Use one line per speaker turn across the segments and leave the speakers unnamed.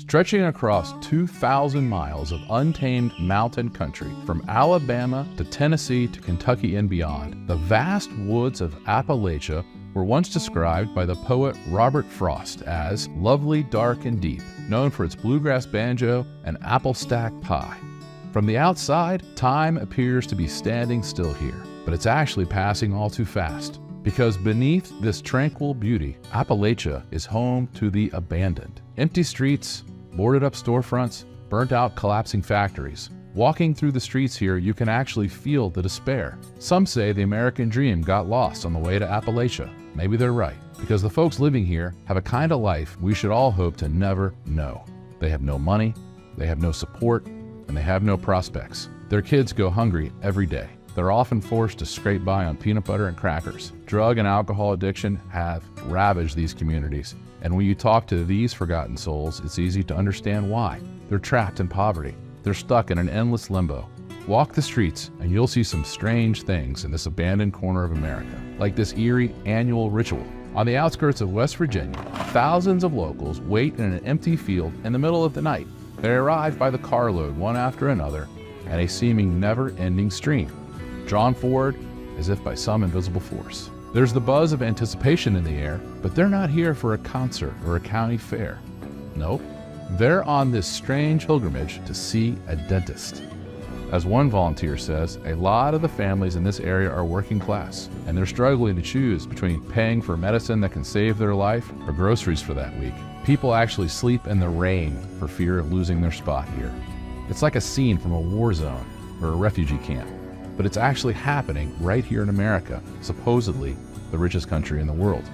Stretching across 2,000 miles of untamed mountain country, from Alabama to Tennessee to Kentucky and beyond, the vast woods of Appalachia were once described by the poet Robert Frost as lovely, dark, and deep, known for its bluegrass banjo and apple stack pie. From the outside, time appears to be standing still here, but it's actually passing all too fast. Because beneath this tranquil beauty, Appalachia is home to the abandoned. Empty streets, boarded up storefronts, burnt out collapsing factories. Walking through the streets here, you can actually feel the despair. Some say the American dream got lost on the way to Appalachia. Maybe they're right, because the folks living here have a kind of life we should all hope to never know. They have no money, they have no support, and they have no prospects. Their kids go hungry every day. They're often forced to scrape by on peanut butter and crackers. Drug and alcohol addiction have ravaged these communities, and when you talk to these forgotten souls, it's easy to understand why. They're trapped in poverty. They're stuck in an endless limbo. Walk the streets and you'll see some strange things in this abandoned corner of America, like this eerie annual ritual. On the outskirts of West Virginia, thousands of locals wait in an empty field in the middle of the night. They arrive by the carload, one after another, and a seeming never-ending stream, drawn forward as if by some invisible force. There's the buzz of anticipation in the air, but they're not here for a concert or a county fair. Nope, they're on this strange pilgrimage to see a dentist. As one volunteer says, a lot of the families in this area are working class, and they're struggling to choose between paying for medicine that can save their life or groceries for that week. People actually sleep in the rain for fear of losing their spot here. It's like a scene from a war zone or a refugee camp. But it's actually happening right here in America, supposedly the richest country in the world.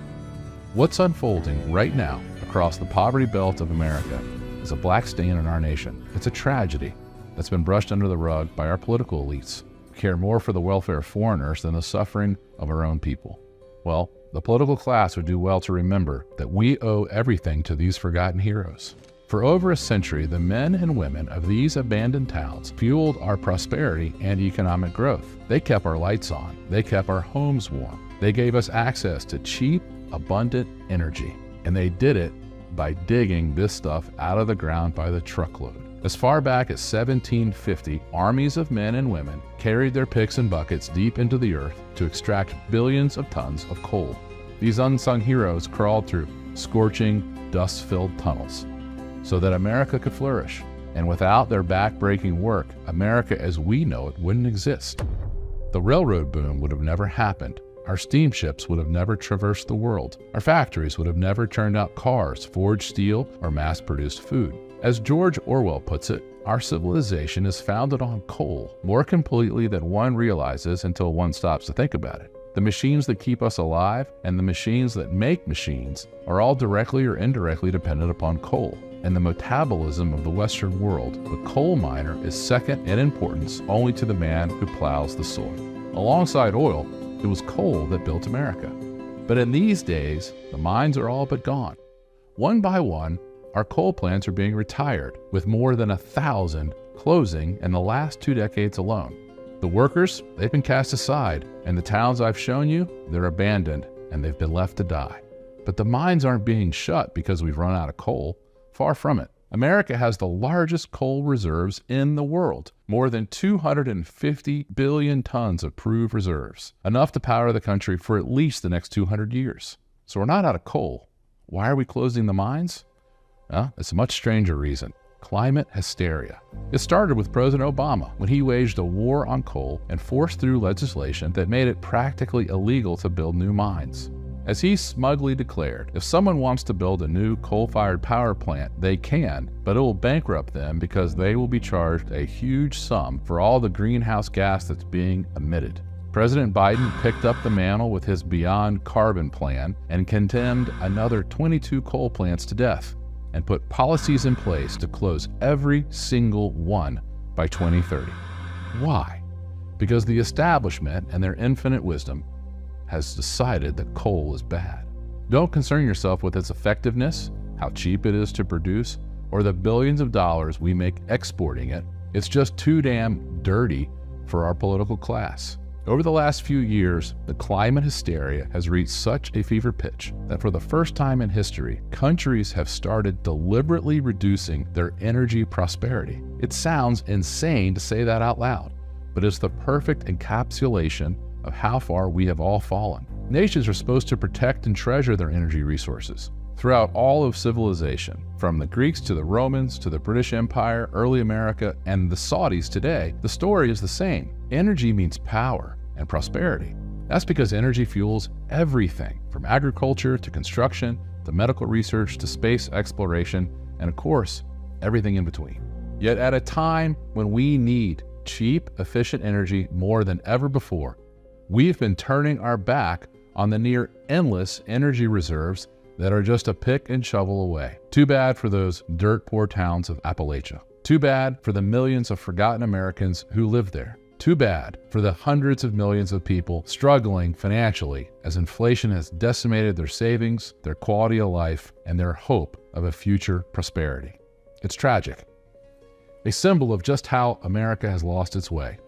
What's unfolding right now across the poverty belt of America is a black stain in our nation. It's a tragedy that's been brushed under the rug by our political elites who care more for the welfare of foreigners than the suffering of our own people. Well, the political class would do well to remember that we owe everything to these forgotten heroes. For over a century, the men and women of these abandoned towns fueled our prosperity and economic growth. They kept our lights on. They kept our homes warm. They gave us access to cheap, abundant energy. And they did it by digging this stuff out of the ground by the truckload. As far back as 1750, armies of men and women carried their picks and buckets deep into the earth to extract billions of tons of coal. These unsung heroes crawled through scorching, dust-filled tunnels so that America could flourish. And without their back-breaking work, America as we know it wouldn't exist. The railroad boom would have never happened. Our steamships would have never traversed the world. Our factories would have never turned out cars, forged steel, or mass-produced food. As George Orwell puts it, our civilization is founded on coal more completely than one realizes until one stops to think about it. The machines that keep us alive and the machines that make machines are all directly or indirectly dependent upon coal. In the metabolism of the Western world, the coal miner is second in importance only to the man who plows the soil. Alongside oil, it was coal that built America. But in these days, the mines are all but gone. One by one, our coal plants are being retired, with more than 1,000 closing in the last 2 decades alone. The workers, they've been cast aside, and the towns I've shown you, they're abandoned, and they've been left to die. But the mines aren't being shut because we've run out of coal. Far from it. America has the largest coal reserves in the world, more than 250 billion tons of proved reserves, enough to power the country for at least the next 200 years. So we're not out of coal. Why are we closing the mines? Well, it's a much stranger reason. Climate hysteria. It started with President Obama when he waged a war on coal and forced through legislation that made it practically illegal to build new mines. As he smugly declared, if someone wants to build a new coal-fired power plant, they can, but it will bankrupt them because they will be charged a huge sum for all the greenhouse gas that's being emitted. President Biden picked up the mantle with his Beyond Carbon plan and condemned another 22 coal plants to death and put policies in place to close every single one by 2030. Why? Because the establishment and their infinite wisdom has decided that coal is bad. Don't concern yourself with its effectiveness, how cheap it is to produce, or the billions of dollars we make exporting it. It's just too damn dirty for our political class. Over the last few years, the climate hysteria has reached such a fever pitch that for the first time in history, countries have started deliberately reducing their energy prosperity. It sounds insane to say that out loud, but it's the perfect encapsulation of how far we have all fallen. Nations are supposed to protect and treasure their energy resources. Throughout all of civilization, from the Greeks to the Romans to the British Empire, early America, and the Saudis today, the story is the same. Energy means power and prosperity. That's because energy fuels everything, from agriculture to construction, to medical research, to space exploration, and of course, everything in between. Yet at a time when we need cheap, efficient energy more than ever before, we've been turning our back on the near endless energy reserves that are just a pick and shovel away. Too bad for those dirt-poor towns of Appalachia. Too bad for the millions of forgotten Americans who live there. Too bad for the hundreds of millions of people struggling financially as inflation has decimated their savings, their quality of life, and their hope of a future prosperity. It's tragic. A symbol of just how America has lost its way.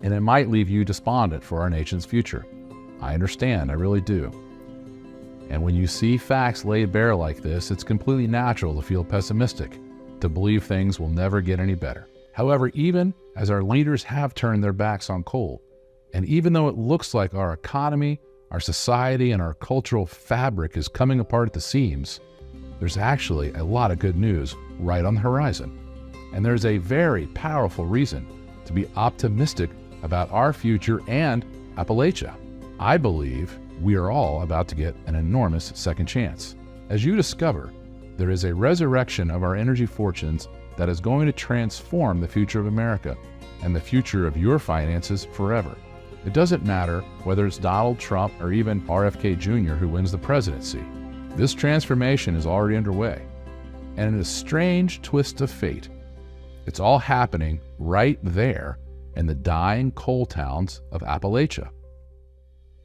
And it might leave you despondent for our nation's future. I understand, I really do. And when you see facts laid bare like this, it's completely natural to feel pessimistic, to believe things will never get any better. However, even as our leaders have turned their backs on coal, and even though it looks like our economy, our society, and our cultural fabric is coming apart at the seams, there's actually a lot of good news right on the horizon. And there's a very powerful reason to be optimistic about our future and Appalachia. I believe we are all about to get an enormous second chance. As you discover, there is a resurrection of our energy fortunes that is going to transform the future of America and the future of your finances forever. It doesn't matter whether it's Donald Trump or even RFK Jr. who wins the presidency. This transformation is already underway. And in a strange twist of fate, it's all happening right there in the dying coal towns of Appalachia.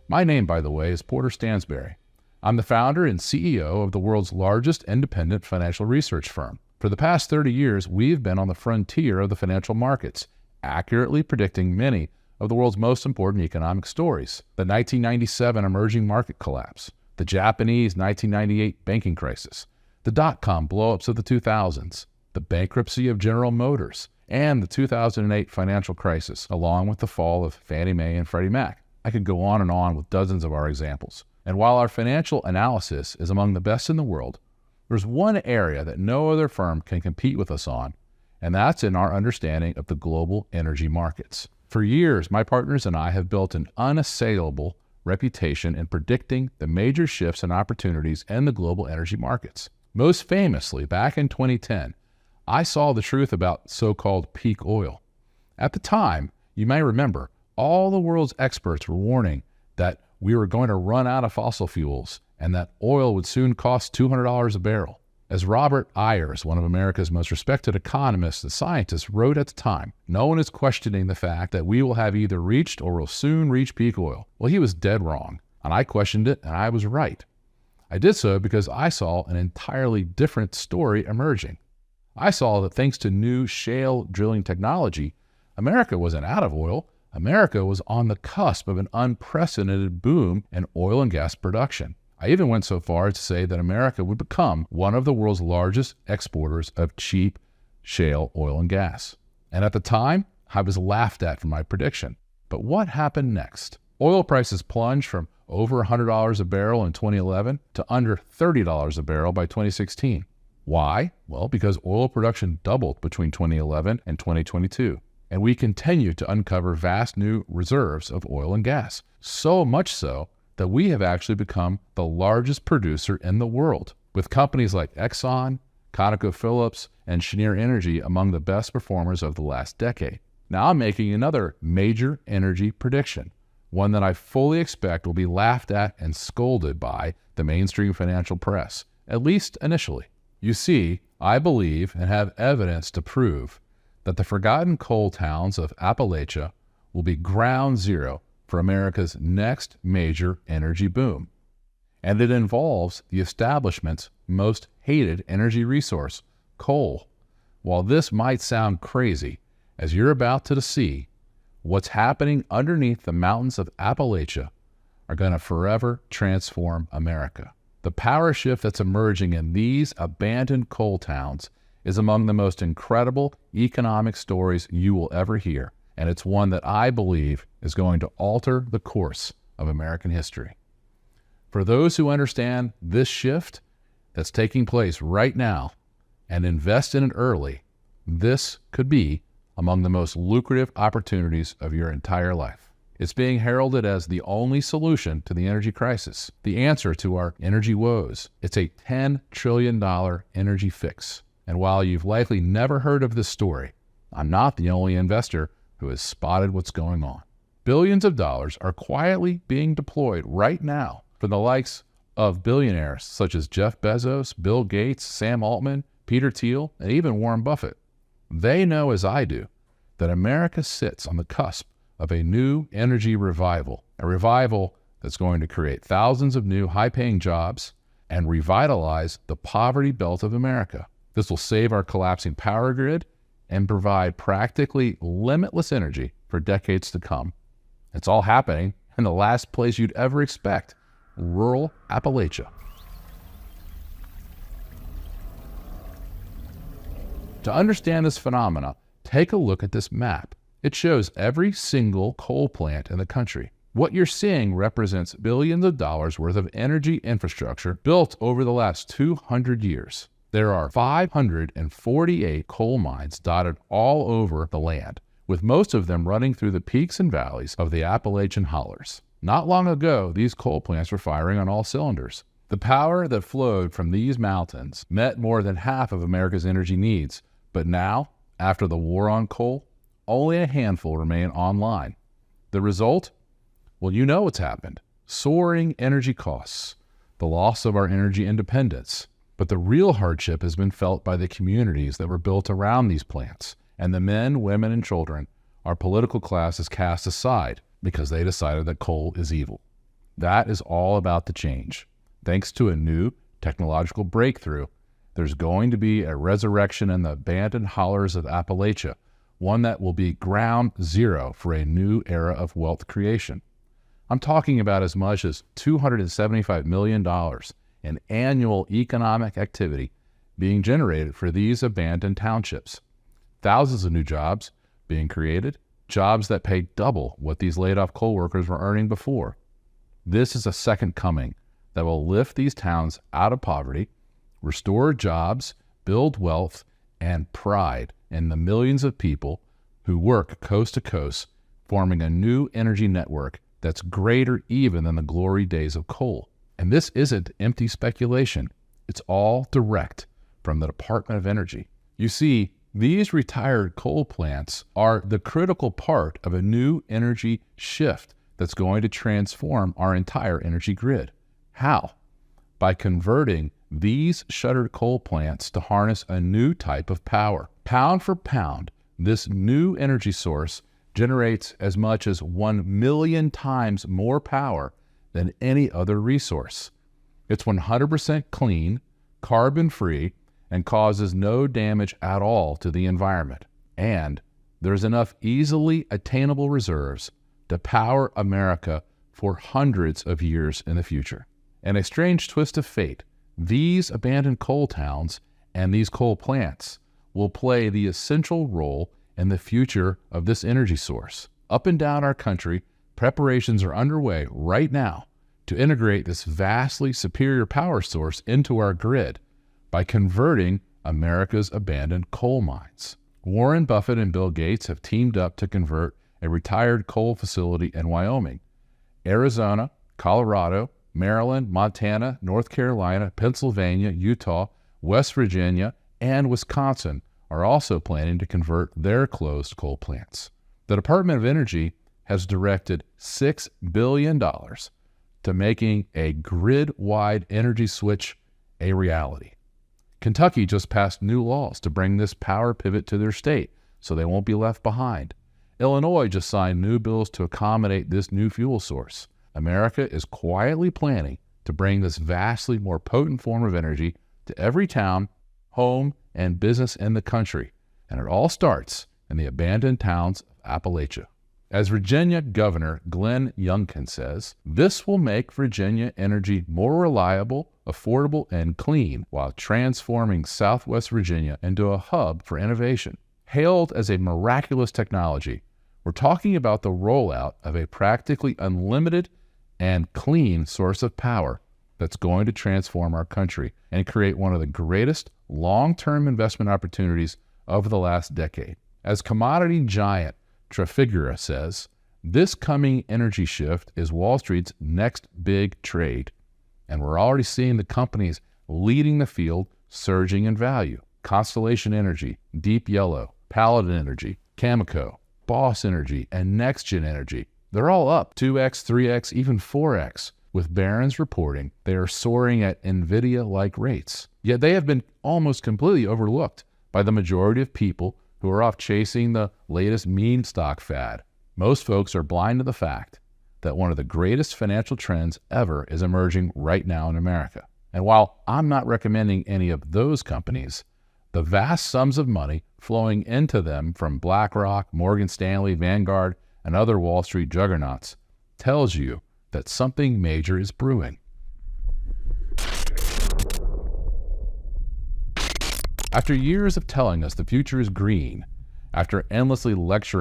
My name, by the way, is Porter Stansberry. I'm the founder and CEO of the world's largest independent financial research firm. For the past 30 years, we've been on the frontier of the financial markets, accurately predicting many of the world's most important economic stories. The 1997 emerging market collapse, the Japanese 1998 banking crisis, the dot-com blow-ups of the 2000s, the bankruptcy of General Motors, and the 2008 financial crisis, along with the fall of Fannie Mae and Freddie Mac. I could go on and on with dozens of our examples. And while our financial analysis is among the best in the world, there's one area that no other firm can compete with us on, and that's in our understanding of the global energy markets. For years, my partners and I have built an unassailable reputation in predicting the major shifts and opportunities in the global energy markets. Most famously, back in 2010, I saw the truth about so-called peak oil. At the time, you may remember, all the world's experts were warning that we were going to run out of fossil fuels and that oil would soon cost $200 a barrel. As Robert Ayers, one of America's most respected economists and scientists, wrote at the time, no one is questioning the fact that we will have either reached or will soon reach peak oil. Well, he was dead wrong, and I questioned it, and I was right. I did so because I saw an entirely different story emerging. I saw that thanks to new shale drilling technology, America wasn't out of oil. America was on the cusp of an unprecedented boom in oil and gas production. I even went so far as to say that America would become one of the world's largest exporters of cheap shale oil and gas. And at the time, I was laughed at for my prediction. But what happened next? Oil prices plunged from over $100 a barrel in 2011 to under $30 a barrel by 2016. Why? Well, because oil production doubled between 2011 and 2022. And we continue to uncover vast new reserves of oil and gas. So much so that we have actually become the largest producer in the world, with companies like Exxon, ConocoPhillips, and Cheniere Energy among the best performers of the last decade. Now I'm making another major energy prediction, one that I fully expect will be laughed at and scolded by the mainstream financial press, at least initially. You see, I believe and have evidence to prove that the forgotten coal towns of Appalachia will be ground zero for America's next major energy boom. And it involves the establishment's most hated energy resource, coal. While this might sound crazy, as you're about to see, what's happening underneath the mountains of Appalachia are going to forever transform America. The power shift that's emerging in these abandoned coal towns is among the most incredible economic stories you will ever hear, and it's one that I believe is going to alter the course of American history. For those who understand this shift that's taking place right now and invest in it early, this could be among the most lucrative opportunities of your entire life. It's being heralded as the only solution to the energy crisis, the answer to our energy woes. It's a $10 trillion energy fix. And while you've likely never heard of this story, I'm not the only investor who has spotted what's going on. Billions of dollars are quietly being deployed right now from the likes of billionaires such as Jeff Bezos, Bill Gates, Sam Altman, Peter Thiel, and even Warren Buffett. They know, as I do, that America sits on the cusp of a new energy revival, a revival that's going to create thousands of new high-paying jobs and revitalize the poverty belt of America. This will save our collapsing power grid and provide practically limitless energy for decades to come. It's all happening in the last place you'd ever expect, rural Appalachia. To understand this phenomena, take a look at this map. It shows every single coal plant in the country. What you're seeing represents billions of dollars worth of energy infrastructure built over the last 200 years. There are 548 coal mines dotted all over the land, with most of them running through the peaks and valleys of the Appalachian hollers. Not long ago, these coal plants were firing on all cylinders. The power that flowed from these mountains met more than half of America's energy needs, but now, after the war on coal, only a handful remain online. The result? Well, you know what's happened. Soaring energy costs, the loss of our energy independence. But the real hardship has been felt by the communities that were built around these plants, and the men, women, and children our political class has cast aside because they decided that coal is evil. That is all about to change. Thanks to a new technological breakthrough, there's going to be a resurrection in the abandoned hollers of Appalachia, one that will be ground zero for a new era of wealth creation. I'm talking about as much as $275 million in annual economic activity being generated for these abandoned townships. Thousands of new jobs being created, jobs that pay double what these laid-off coal workers were earning before. This is a second coming that will lift these towns out of poverty, restore jobs, build wealth, and pride in the millions of people who work coast to coast, forming a new energy network that's greater even than the glory days of coal. And this isn't empty speculation. It's all direct from the Department of Energy. You see, these retired coal plants are the critical part of a new energy shift that's going to transform our entire energy grid. How? By converting these shuttered coal plants to harness a new type of power. Pound for pound, this new energy source generates as much as 1 million times more power than any other resource. It's 100% clean, carbon-free, and causes no damage at all to the environment. And there's enough easily attainable reserves to power America for hundreds of years in the future. And a strange twist of fate, these abandoned coal towns and these coal plants will play the essential role in the future of this energy source. Up and down our country, preparations are underway right now to integrate this vastly superior power source into our grid by converting America's abandoned coal mines. Warren Buffett and Bill Gates have teamed up to convert a retired coal facility in Wyoming. Arizona, Colorado, Maryland, Montana, North Carolina, Pennsylvania, Utah, West Virginia, and Wisconsin are also planning to convert their closed coal plants. The Department of Energy has directed $6 billion to making a grid-wide energy switch a reality. Kentucky just passed new laws to bring this power pivot to their state, so they won't be left behind. Illinois just signed new bills to accommodate this new fuel source. America is quietly planning to bring this vastly more potent form of energy to every town, home, and business in the country. And it all starts in the abandoned towns of Appalachia. As Virginia Governor Glenn Youngkin says, this will make Virginia energy more reliable, affordable, and clean while transforming Southwest Virginia into a hub for innovation. Hailed as a miraculous technology, we're talking about the rollout of a practically unlimited and clean source of power that's going to transform our country and create one of the greatest long-term investment opportunities over the last decade. As commodity giant Trafigura says, this coming energy shift is Wall Street's next big trade, and we're already seeing the companies leading the field surging in value. Constellation Energy, Deep Yellow, Paladin Energy, Cameco, Boss Energy, and NextGen Energy. They're all up 2x, 3x, even 4x, with Barron's reporting they are soaring at NVIDIA-like rates. Yet they have been almost completely overlooked by the majority of people who are off chasing the latest meme stock fad. Most folks are blind to the fact that one of the greatest financial trends ever is emerging right now in America. And while I'm not recommending any of those companies, the vast sums of money flowing into them from BlackRock, Morgan Stanley, Vanguard, and other Wall Street juggernauts tells you that something major is brewing. After years of telling us the future is green, after endlessly lecturing